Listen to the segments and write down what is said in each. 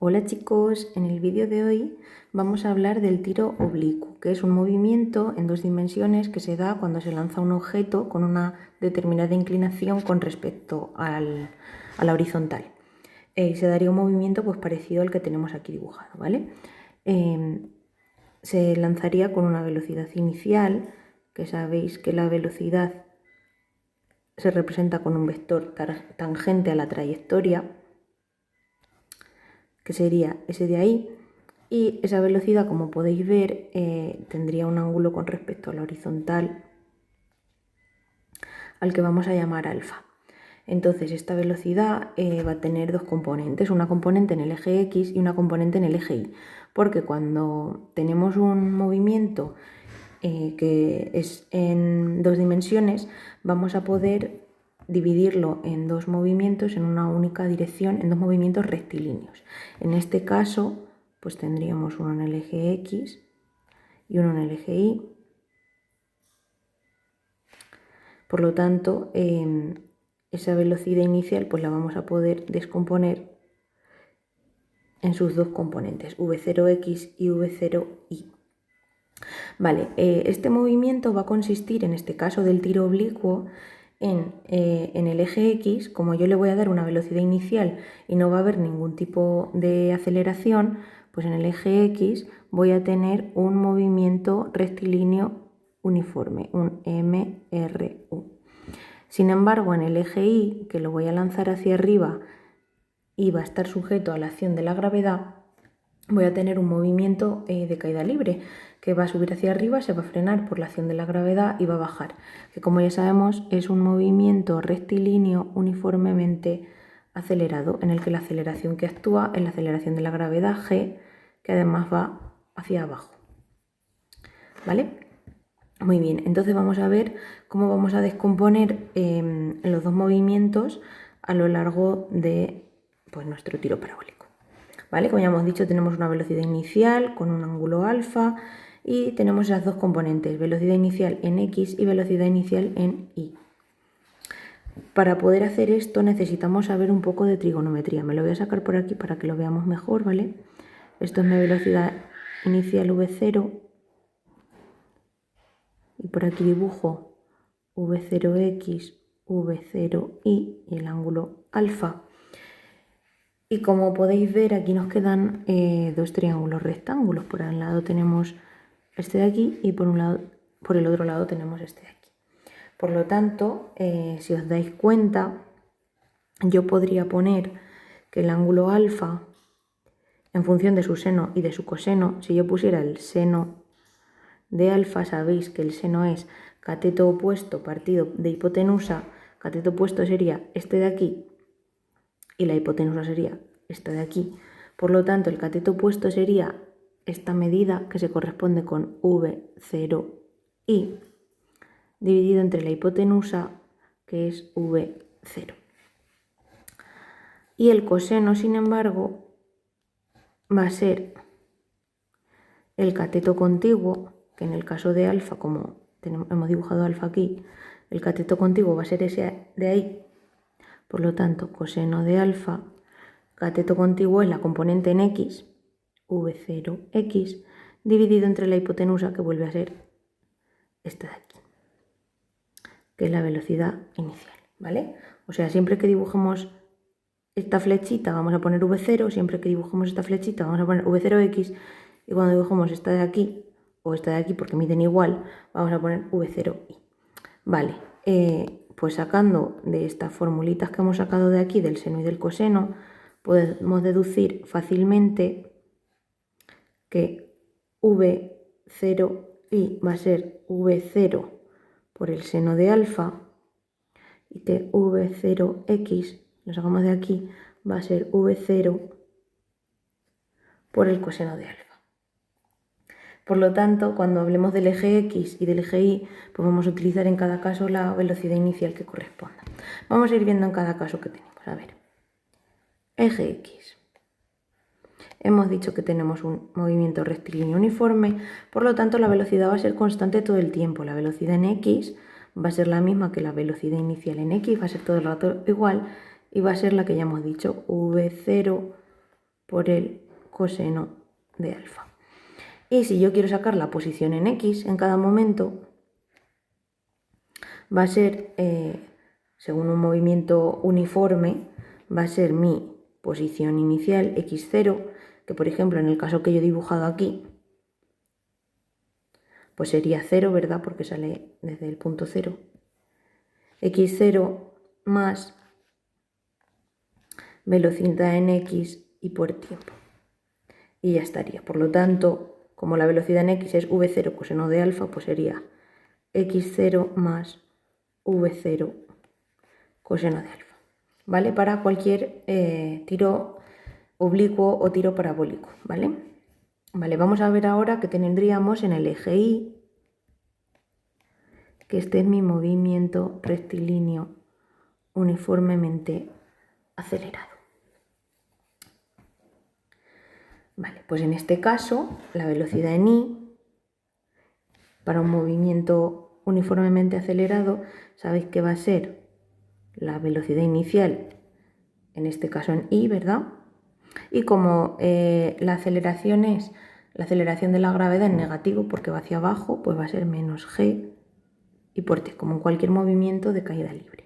Hola chicos, en el vídeo de hoy vamos a hablar del tiro oblicuo, que es un movimiento en 2 dimensiones que se da cuando se lanza un objeto con una determinada inclinación con respecto a la horizontal. Se daría un movimiento pues parecido al que tenemos aquí dibujado, ¿vale? Se lanzaría con una velocidad inicial, que sabéis que la velocidad se representa con un vector tangente a la trayectoria, que sería ese de ahí, y esa velocidad, como podéis ver, tendría un ángulo con respecto a la horizontal al que vamos a llamar alfa. Entonces esta velocidad va a tener 2 componentes, una componente en el eje X y una componente en el eje Y, porque cuando tenemos un movimiento que es en 2 dimensiones, vamos a poder dividirlo en 2 movimientos en una única dirección, en 2 movimientos rectilíneos. En este caso, pues tendríamos uno en el eje X y uno en el eje Y. Por lo tanto, esa velocidad inicial pues la vamos a poder descomponer en sus 2 componentes, v0x y v0y. Vale, este movimiento va a consistir, en este caso del tiro oblicuo, en el eje X. Como yo le voy a dar una velocidad inicial y no va a haber ningún tipo de aceleración, pues en el eje X voy a tener un movimiento rectilíneo uniforme, un MRU. Sin embargo, en el eje Y, que lo voy a lanzar hacia arriba y va a estar sujeto a la acción de la gravedad, voy a tener un movimiento de caída libre, que va a subir hacia arriba, se va a frenar por la acción de la gravedad y va a bajar, que como ya sabemos es un movimiento rectilíneo uniformemente acelerado, en el que la aceleración que actúa es la aceleración de la gravedad g, que además va hacia abajo. ¿Vale? Muy bien, entonces vamos a ver cómo vamos a descomponer los 2 movimientos a lo largo de pues, nuestro tiro parabólico. ¿Vale? Como ya hemos dicho, tenemos una velocidad inicial con un ángulo alfa y tenemos esas 2 componentes, velocidad inicial en X y velocidad inicial en Y. Para poder hacer esto necesitamos saber un poco de trigonometría. Me lo voy a sacar por aquí para que lo veamos mejor, ¿vale? Esto es mi velocidad inicial v0 y por aquí dibujo v0x, v0y y el ángulo alfa. Y como podéis ver, aquí nos quedan 2 triángulos rectángulos. Por un lado tenemos este de aquí y por el otro lado tenemos este de aquí. Por lo tanto, si os dais cuenta, yo podría poner que el ángulo alfa, en función de su seno y de su coseno, si yo pusiera el seno de alfa, sabéis que el seno es cateto opuesto partido de hipotenusa. Cateto opuesto sería este de aquí y la hipotenusa sería esta de aquí. Por lo tanto, el cateto opuesto sería esta medida, que se corresponde con v0y, dividido entre la hipotenusa, que es v0. Y el coseno, sin embargo, va a ser el cateto contiguo, que en el caso de alfa, como hemos dibujado alfa aquí, el cateto contiguo va a ser ese de ahí. Por lo tanto, coseno de alfa, cateto contiguo es la componente en X, v0x, dividido entre la hipotenusa, que vuelve a ser esta de aquí, que es la velocidad inicial, ¿vale? O sea, siempre que dibujemos esta flechita vamos a poner v0, siempre que dibujemos esta flechita vamos a poner v0x, y cuando dibujemos esta de aquí, o esta de aquí porque miden igual, vamos a poner v0y. Vale, pues sacando de estas formulitas que hemos sacado de aquí, del seno y del coseno, podemos deducir fácilmente que v0y va a ser v0 por el seno de alfa y que v0x, lo sacamos de aquí, va a ser v0 por el coseno de alfa. Por lo tanto, cuando hablemos del eje X y del eje Y, pues vamos a utilizar en cada caso la velocidad inicial que corresponda. Vamos a ir viendo en cada caso que tenemos. A ver, eje X. Hemos dicho que tenemos un movimiento rectilíneo uniforme, por lo tanto la velocidad va a ser constante todo el tiempo. La velocidad en X va a ser la misma que la velocidad inicial en X, va a ser todo el rato igual y va a ser la que ya hemos dicho, v0 por el coseno de alfa. Y si yo quiero sacar la posición en X en cada momento, va a ser, según un movimiento uniforme, va a ser mi posición inicial x0, que por ejemplo en el caso que yo he dibujado aquí, pues sería 0, ¿verdad? Porque sale desde el punto 0. x0 más velocidad en x y por tiempo. Y ya estaría. Por lo tanto, como la velocidad en x es v0 coseno de alfa, pues sería x0 más v0 coseno de alfa. ¿Vale? Para cualquier tiro oblicuo o tiro parabólico, ¿vale? Vale, vamos a ver ahora que tendríamos en el eje Y, que este es mi movimiento rectilíneo uniformemente acelerado. Vale, pues en este caso, la velocidad en Y, para un movimiento uniformemente acelerado, sabéis que va a ser la velocidad inicial, en este caso en Y, ¿verdad? Y como la aceleración de la gravedad en negativo porque va hacia abajo, pues va a ser menos g y por t, como en cualquier movimiento de caída libre.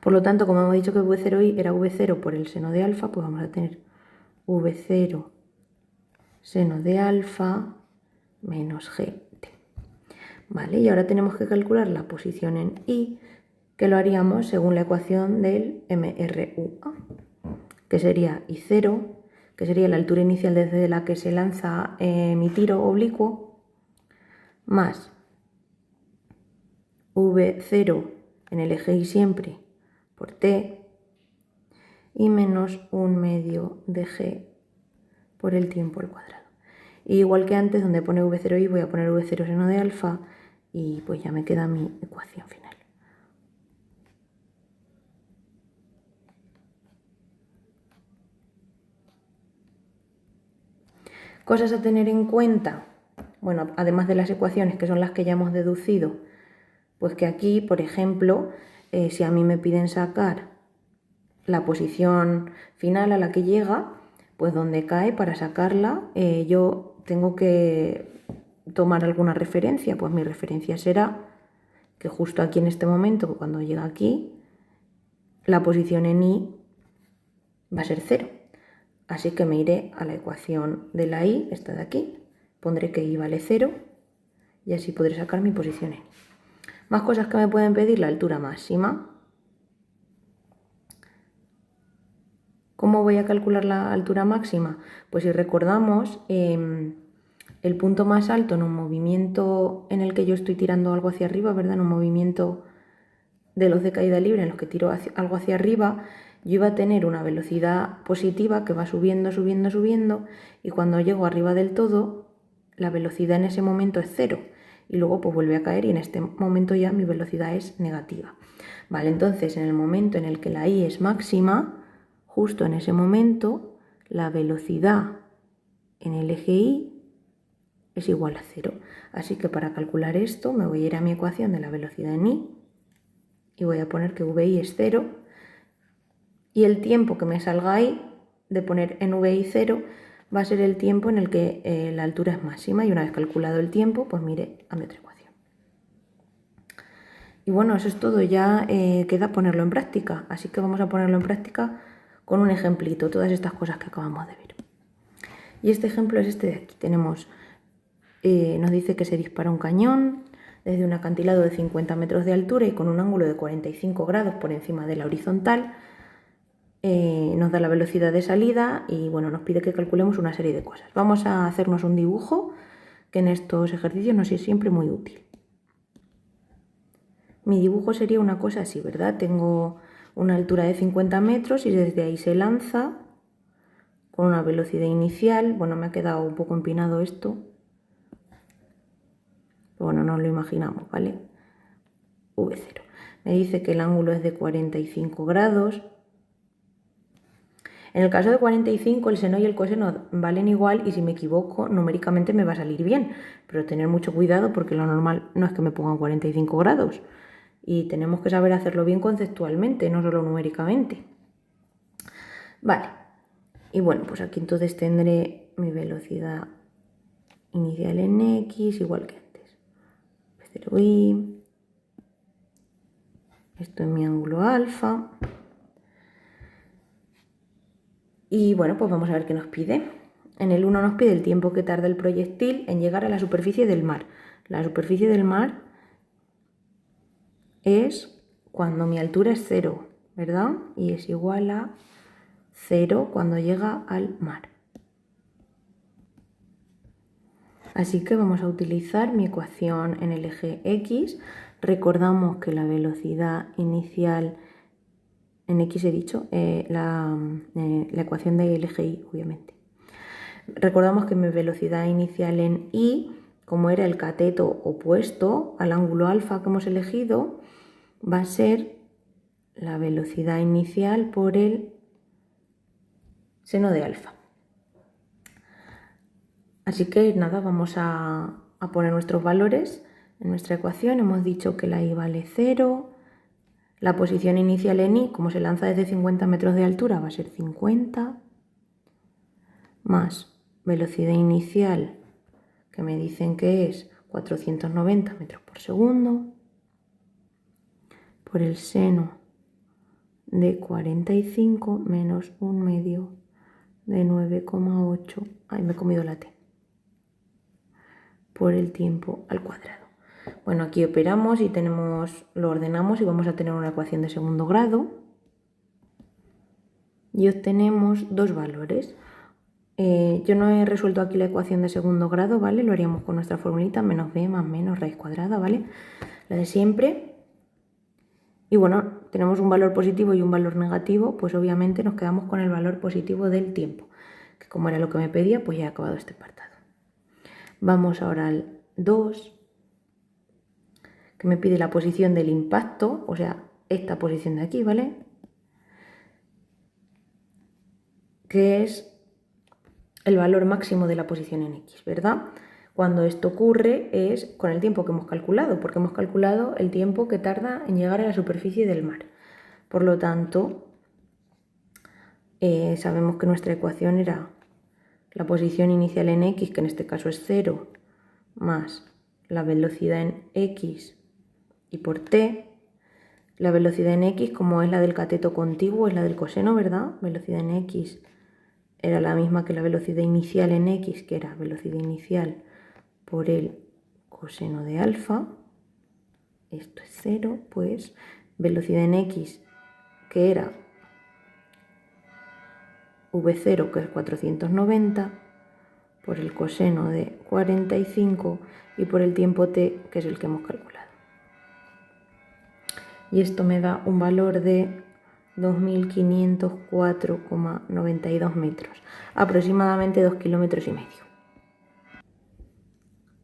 Por lo tanto, como hemos dicho que v0i era v0 por el seno de alfa, pues vamos a tener v0 seno de alfa menos gt. Vale, y ahora tenemos que calcular la posición en I, que lo haríamos según la ecuación del MRUA, que sería I0, que sería la altura inicial desde la que se lanza mi tiro oblicuo, más V0 en el eje Y siempre por T, y menos 1/2 de G por el tiempo al cuadrado. Y igual que antes, donde pone V0i, voy a poner V0 seno de alfa, y pues ya me queda mi ecuación final. Cosas a tener en cuenta, bueno, además de las ecuaciones que son las que ya hemos deducido, pues que aquí, por ejemplo, si a mí me piden sacar la posición final a la que llega, pues donde cae, para sacarla yo tengo que tomar alguna referencia. Pues mi referencia será que justo aquí en este momento, cuando llega aquí, la posición en Y va a ser 0. Así que me iré a la ecuación de la Y, esta de aquí, pondré que Y vale 0 y así podré sacar mi posición en Y. Más cosas que me pueden pedir: la altura máxima. ¿Cómo voy a calcular la altura máxima? Pues si recordamos, el punto más alto en un movimiento en el que yo estoy tirando algo hacia arriba, ¿verdad? En un movimiento de los de caída libre en los que tiro algo hacia arriba, yo iba a tener una velocidad positiva que va subiendo, subiendo, subiendo, y cuando llego arriba del todo, la velocidad en ese momento es 0. Y luego pues vuelve a caer y en este momento ya mi velocidad es negativa. Vale, entonces en el momento en el que la Y es máxima, justo en ese momento, la velocidad en el eje Y es igual a 0. Así que para calcular esto me voy a ir a mi ecuación de la velocidad en Y y voy a poner que VI es 0. Y el tiempo que me salga ahí, de poner en VI 0, va a ser el tiempo en el que la altura es máxima. Y una vez calculado el tiempo, pues mire a mi otra ecuación. Y bueno, eso es todo. Ya queda ponerlo en práctica. Así que vamos a ponerlo en práctica con un ejemplito, todas estas cosas que acabamos de ver. Y este ejemplo es este de aquí. Tenemos, nos dice que se dispara un cañón desde un acantilado de 50 metros de altura y con un ángulo de 45 grados por encima de la horizontal. Nos da la velocidad de salida y bueno, nos pide que calculemos una serie de cosas. Vamos a hacernos un dibujo que en estos ejercicios nos es siempre muy útil. Mi dibujo sería una cosa así, ¿verdad? Tengo una altura de 50 metros y desde ahí se lanza con una velocidad inicial. Bueno, me ha quedado un poco empinado esto. Pero bueno, nos lo imaginamos, ¿vale? V0. Me dice que el ángulo es de 45 grados. En el caso de 45, el seno y el coseno valen igual y si me equivoco, numéricamente me va a salir bien. Pero tener mucho cuidado porque lo normal no es que me pongan 45 grados. Y tenemos que saber hacerlo bien conceptualmente, no solo numéricamente. Vale. Y bueno, pues aquí entonces tendré mi velocidad inicial en x igual que antes. 0i, esto es mi ángulo alfa. Y bueno, pues vamos a ver qué nos pide. En el 1 nos pide el tiempo que tarda el proyectil en llegar a la superficie del mar. La superficie del mar es cuando mi altura es 0, ¿verdad? Y es igual a 0 cuando llega al mar. Así que vamos a utilizar mi ecuación en el eje X. Recordamos que la velocidad inicial en X he dicho, la ecuación del eje Y, obviamente. Recordamos que mi velocidad inicial en Y, como era el cateto opuesto al ángulo alfa que hemos elegido, va a ser la velocidad inicial por el seno de alfa. Así que nada, vamos a poner nuestros valores en nuestra ecuación. Hemos dicho que la Y vale 0. La posición inicial en Y, como se lanza desde 50 metros de altura, va a ser 50, más velocidad inicial, que me dicen que es 490 metros por segundo, por el seno de 45 menos 1 medio de 9,8, ay, me he comido la T, por el tiempo al cuadrado. Bueno, aquí operamos y lo ordenamos y vamos a tener una ecuación de segundo grado y obtenemos dos valores. Yo no he resuelto aquí la ecuación de segundo grado, ¿vale? Lo haríamos con nuestra formulita, menos b más menos raíz cuadrada, ¿vale? La de siempre. Y bueno, tenemos un valor positivo y un valor negativo, pues obviamente nos quedamos con el valor positivo del tiempo, que como era lo que me pedía, pues ya he acabado este apartado. Vamos ahora al 2, que me pide la posición del impacto, o sea, esta posición de aquí, ¿vale? Que es el valor máximo de la posición en X, ¿verdad? Cuando esto ocurre es con el tiempo que hemos calculado, porque hemos calculado el tiempo que tarda en llegar a la superficie del mar. Por lo tanto, sabemos que nuestra ecuación era la posición inicial en X, que en este caso es 0, más la velocidad en X y por T. La velocidad en X, como es la del cateto contiguo, es la del coseno, ¿verdad? Velocidad en X era la misma que la velocidad inicial en X, que era velocidad inicial por el coseno de alfa. Esto es 0, pues velocidad en X, que era V0, que es 490, por el coseno de 45 y por el tiempo t, que es el que hemos calculado. Y esto me da un valor de 2.504,92 metros, aproximadamente 2,5 kilómetros.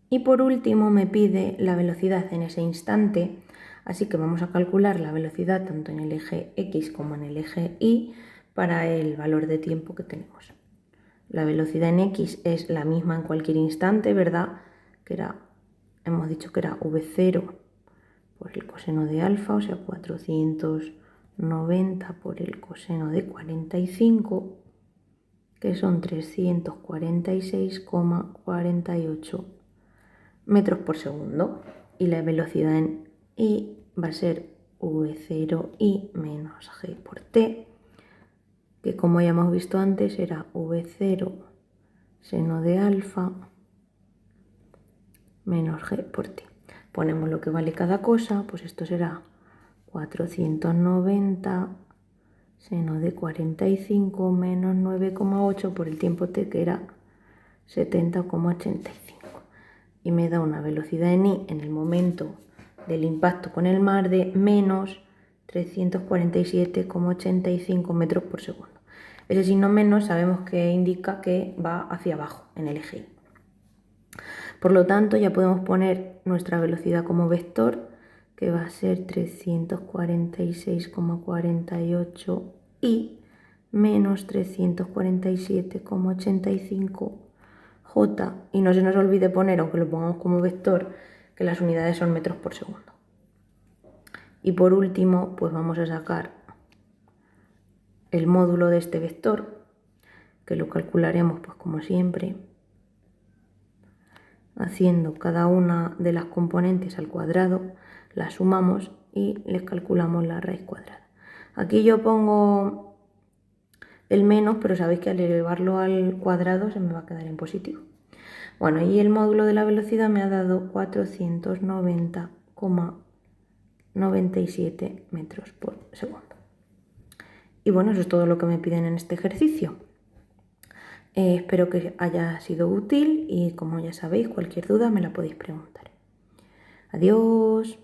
Y por último me pide la velocidad en ese instante, así que vamos a calcular la velocidad tanto en el eje X como en el eje Y para el valor de tiempo que tenemos. La velocidad en X es la misma en cualquier instante, ¿verdad? Hemos dicho que era V0 por el coseno de alfa, o sea 490 por el coseno de 45, que son 346,48 metros por segundo. Y la velocidad en Y va a ser V0i menos g por t, que como ya hemos visto antes era V0 seno de alfa menos g por t. Ponemos lo que vale cada cosa, pues esto será 490 seno de 45 menos 9,8 por el tiempo t, que era 70,85. Y me da una velocidad en Y en el momento del impacto con el mar de menos 347,85 metros por segundo. Ese signo menos sabemos que indica que va hacia abajo en el eje Y. Por lo tanto, ya podemos poner nuestra velocidad como vector, que va a ser 346,48 y menos 347,85 J, y no se nos olvide poner, aunque lo pongamos como vector, que las unidades son metros por segundo. Y por último, pues vamos a sacar el módulo de este vector, que lo calcularemos pues como siempre, haciendo cada una de las componentes al cuadrado, las sumamos y les calculamos la raíz cuadrada. Aquí yo pongo el menos, pero sabéis que al elevarlo al cuadrado se me va a quedar en positivo. Bueno, y el módulo de la velocidad me ha dado 490,97 metros por segundo. Y bueno, eso es todo lo que me piden en este ejercicio. Espero que haya sido útil y como ya sabéis, cualquier duda me la podéis preguntar. Adiós.